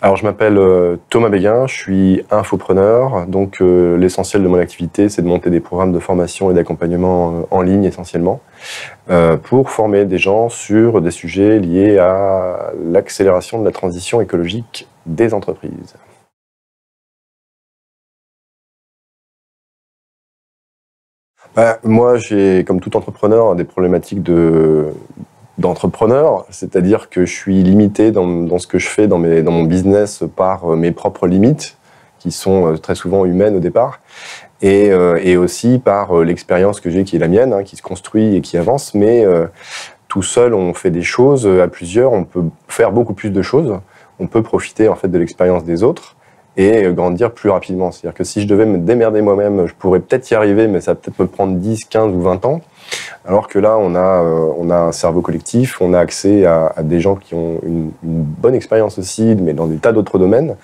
Alors, je m'appelle Thomas Béguin, je suis infopreneur. Donc, l'essentiel de mon activité, c'est de monter des programmes de formation et d'accompagnement en ligne essentiellement pour former des gens sur des sujets liés à l'accélération de la transition écologique des entreprises. Moi, j'ai, comme tout entrepreneur, des problématiques d'entrepreneur, c'est-à-dire que je suis limité dans ce que je fais dans mon business par mes propres limites, qui sont très souvent humaines au départ, et aussi par l'expérience que j'ai, qui est la mienne, hein, qui se construit et qui avance. Mais tout seul, on fait des choses, à plusieurs, on peut faire beaucoup plus de choses, on peut profiter en fait de l'expérience des autres et grandir plus rapidement. C'est-à-dire que si je devais me démerder moi-même, je pourrais peut-être y arriver, mais ça va peut-être me prendre 10, 15 ou 20 ans. Alors que là, on a un cerveau collectif, on a accès à des gens qui ont une bonne expérience aussi, mais dans des tas d'autres domaines.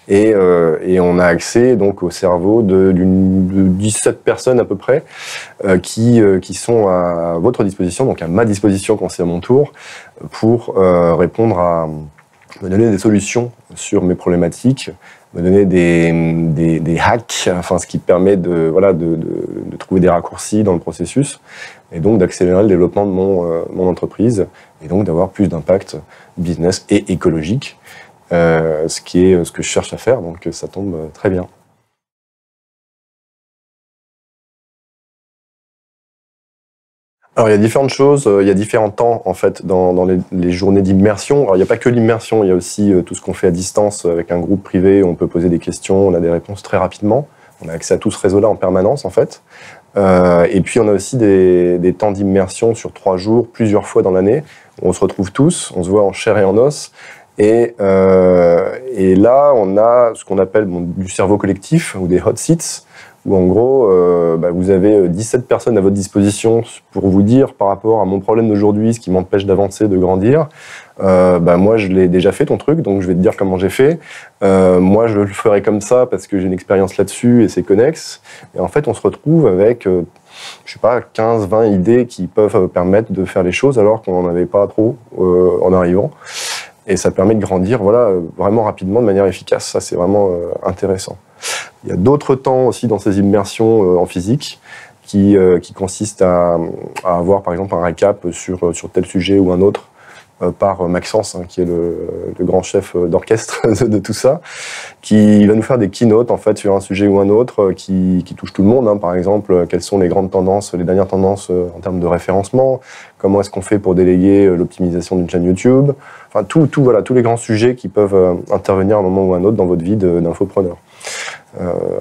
Et on a accès donc au cerveau de 17 personnes à peu près qui sont à votre disposition, donc à ma disposition quand c'est à mon tour, pour répondre me donner des solutions sur mes problématiques, me donner des hacks, enfin ce qui permet de trouver des raccourcis dans le processus et donc d'accélérer le développement de mon entreprise et donc d'avoir plus d'impact business et écologique, ce qui est ce que je cherche à faire, donc ça tombe très bien. Alors il y a différentes choses, il y a différents temps en fait dans les journées d'immersion. Alors il n'y a pas que l'immersion, il y a aussi tout ce qu'on fait à distance avec un groupe privé, on peut poser des questions, on a des réponses très rapidement. On a accès à tout ce réseau-là en permanence en fait. Et puis on a aussi des temps d'immersion sur 3 jours, plusieurs fois dans l'année, où on se retrouve tous, on se voit en chair et en os. Et là, on a ce qu'on appelle du cerveau collectif ou des hot seats, où en gros, vous avez 17 personnes à votre disposition pour vous dire par rapport à mon problème d'aujourd'hui, ce qui m'empêche d'avancer, de grandir. Moi, je l'ai déjà fait ton truc, donc je vais te dire comment j'ai fait. Moi, je le ferai comme ça parce que j'ai une expérience là-dessus et c'est connexe. Et en fait, on se retrouve avec, je sais pas, 15, 20 idées qui peuvent permettre de faire les choses alors qu'on n'en avait pas trop en arrivant. Et ça permet de grandir vraiment rapidement, de manière efficace. Ça, c'est vraiment intéressant. Il y a d'autres temps aussi dans ces immersions en physique qui consistent à avoir, par exemple, un récap sur tel sujet ou un autre par Maxence, hein, qui est le grand chef d'orchestre de tout ça, qui va nous faire des keynotes en fait, sur un sujet ou un autre qui touche tout le monde. Hein. Par exemple, quelles sont les grandes tendances, les dernières tendances en termes de référencement, comment est-ce qu'on fait pour déléguer l'optimisation d'une chaîne YouTube, enfin tous les grands sujets qui peuvent intervenir à un moment ou à un autre dans votre vie d'infopreneur.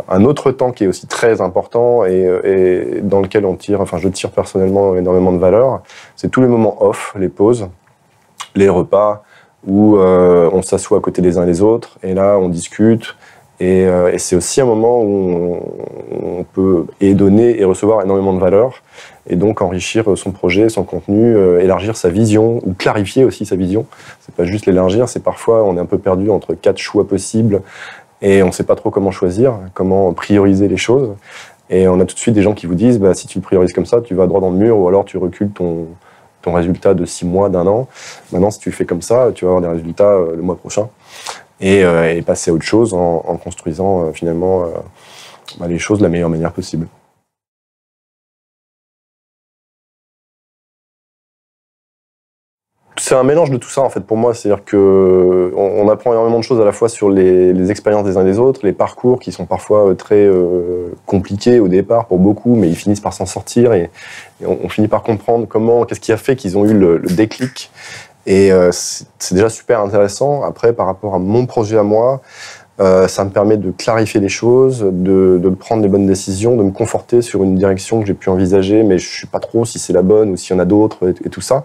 Un autre temps qui est aussi très important et dans lequel je tire personnellement énormément de valeur, c'est tous les moments off, les pauses, les repas où on s'assoit à côté des uns les autres et là on discute et c'est aussi un moment où on peut donner et recevoir énormément de valeur et donc enrichir son projet, son contenu, élargir sa vision ou clarifier aussi sa vision. C'est pas juste l'élargir, c'est parfois on est un peu perdu entre 4 choix possibles et on ne sait pas trop comment choisir, comment prioriser les choses. Et on a tout de suite des gens qui vous disent si tu le priorises comme ça, tu vas droit dans le mur ou alors tu recules ton résultat de 6 mois, d'1 an. Maintenant, si tu fais comme ça, tu vas avoir des résultats le mois prochain. Et passer à autre chose en construisant finalement les choses de la meilleure manière possible. C'est un mélange de tout ça en fait pour moi, c'est-à-dire que on apprend énormément de choses à la fois sur les expériences des uns des autres, les parcours qui sont parfois très compliqués au départ pour beaucoup, mais ils finissent par s'en sortir et on finit par comprendre qu'est-ce qui a fait qu'ils ont eu le déclic. Et c'est déjà super intéressant. Après, par rapport à mon projet à moi, ça me permet de clarifier les choses, de prendre les bonnes décisions, de me conforter sur une direction que j'ai pu envisager, mais je ne sais pas trop si c'est la bonne ou s'il y en a d'autres et tout ça.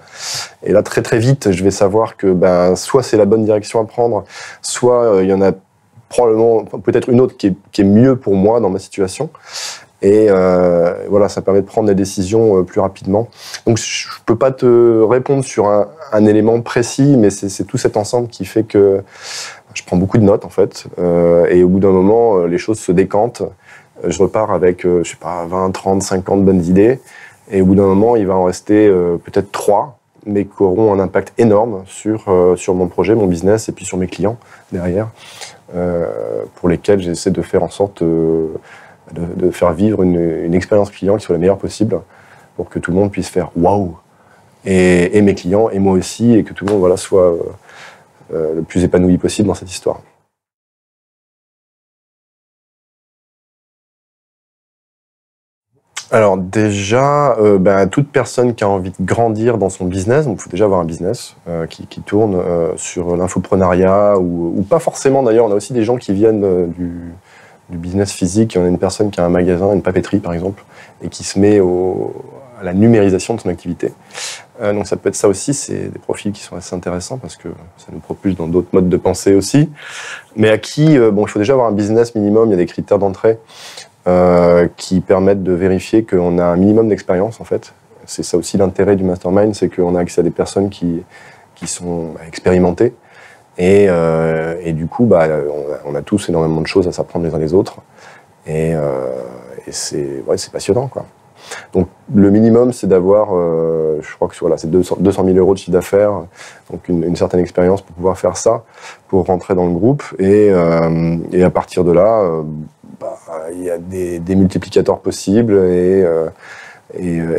Et là, très très vite, je vais savoir que soit c'est la bonne direction à prendre, soit il y en a probablement peut-être une autre qui est mieux pour moi dans ma situation. Et ça permet de prendre des décisions plus rapidement. Donc je peux pas te répondre sur un élément précis, mais c'est tout cet ensemble qui fait que je prends beaucoup de notes en fait, et au bout d'un moment, les choses se décantent. Je repars avec, 20, 30, 50 bonnes idées, et au bout d'un moment, il va en rester peut-être 3 mais qui auront un impact énorme sur mon projet, mon business et puis sur mes clients derrière, pour lesquels j'essaie de faire en sorte de faire vivre une expérience client qui soit la meilleure possible pour que tout le monde puisse faire waouh, et mes clients et moi aussi, et que tout le monde soit le plus épanoui possible dans cette histoire. Alors déjà, toute personne qui a envie de grandir dans son business, donc il faut déjà avoir un business qui tourne sur l'infoprenariat ou pas forcément d'ailleurs. On a aussi des gens qui viennent du business physique. On a une personne qui a un magasin, une papeterie par exemple, et qui se met à la numérisation de son activité. Donc ça peut être ça aussi, c'est des profils qui sont assez intéressants parce que ça nous propulse dans d'autres modes de pensée aussi. Mais à qui, il faut déjà avoir un business minimum, il y a des critères d'entrée. Qui permettent de vérifier qu'on a un minimum d'expérience en fait. C'est ça aussi l'intérêt du mastermind, c'est qu'on a accès à des personnes qui sont expérimentées et du coup on a tous énormément de choses à s'apprendre les uns les autres et c'est passionnant quoi. Donc le minimum c'est d'avoir, je crois que c'est 200 000 € de chiffre d'affaires, donc une certaine expérience pour pouvoir faire ça, pour rentrer dans le groupe et à partir de là il y a des multiplicateurs possibles et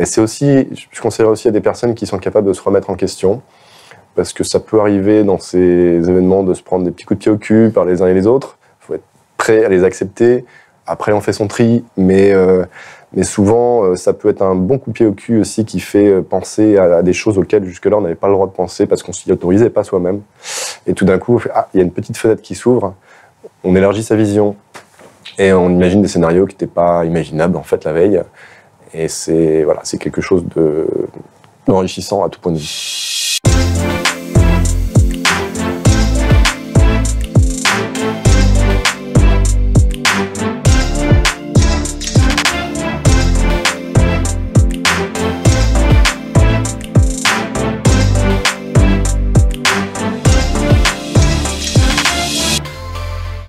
c'est aussi, je conseillerais aussi à des personnes qui sont capables de se remettre en question parce que ça peut arriver dans ces événements de se prendre des petits coups de pied au cul par les uns et les autres. Il faut être prêt à les accepter. Après, on fait son tri, mais souvent, ça peut être un bon coup de pied au cul aussi qui fait penser à des choses auxquelles jusque-là on n'avait pas le droit de penser parce qu'on s'y autorisait pas soi-même. Et tout d'un coup, il y a une petite fenêtre qui s'ouvre, on élargit sa vision. Et on imagine des scénarios qui n'étaient pas imaginables en fait la veille. Et c'est quelque chose d'enrichissant à tout point de vue.